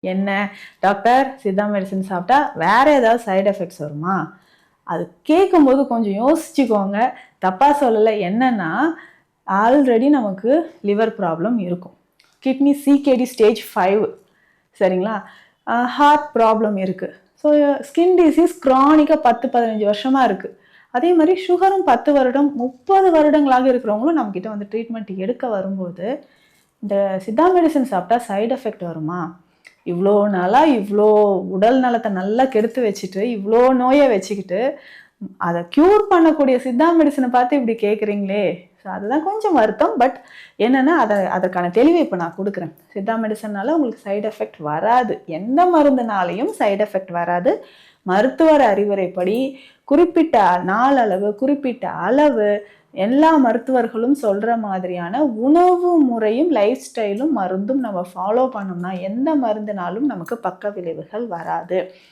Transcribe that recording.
என்ன doctor Siddha medicine சாப்பிட்டா வேற ஏதாவது சைடு எஃபெக்ட்ஸ் வருமா? அது கேட்கும்போது கொஞ்சம் யோசிச்சுக்கோங்க. தப்பாக சொல்லலை. என்னன்னா ஆல்ரெடி நமக்கு லிவர் ப்ராப்ளம் இருக்கும், கிட்னி சிகேடி ஸ்டேஜ் 5, சரிங்களா? ஹார்ட் ப்ராப்ளம் இருக்குது. ஸோ ஸ்கின் டிசீஸ் க்ரானிக்காக 10-15 வருஷமாக இருக்குது. அதே மாதிரி சுகரும் 10 வருடம் 30 வருடங்களாக இருக்கிறவங்களும் நம்மக்கிட்ட வந்து ட்ரீட்மெண்ட் எடுக்க வரும்போது இந்த சித்தா மெடிசன் சாப்பிட்டா சைடு எஃபெக்ட் வருமா? இவ்வளோ நாளாக இவ்வளோ உடல் நலத்தை நல்லா கெடுத்து வச்சுட்டு இவ்வளோ நோயை வச்சுக்கிட்டு அதை க்யூர் பண்ணக்கூடிய சித்தா மெடிசனை பார்த்து இப்படி கேட்குறீங்களே. ஸோ அதுதான் கொஞ்சம் வருத்தம். பட் என்னென்னா அதற்கான தெளிவை இப்போ நான் கொடுக்குறேன். சித்தா மெடிசன்னால உங்களுக்கு சைடு எஃபெக்ட் வராது, எந்த மருந்துனாலையும் சைடு எஃபெக்ட் வராது. மருத்துவர் அறிவுரைப்படி குறிப்பிட்ட நாளளவு குறிப்பிட்ட அளவு எல்லா மருத்துவர்களும் சொல்கிற மாதிரியான உணவு முறையும் லைஃப் ஸ்டைலும் மருந்தும் நம்ம ஃபாலோ பண்ணோம்னா எந்த மருந்துனாலும் நமக்கு பக்க விளைவுகள் வராது.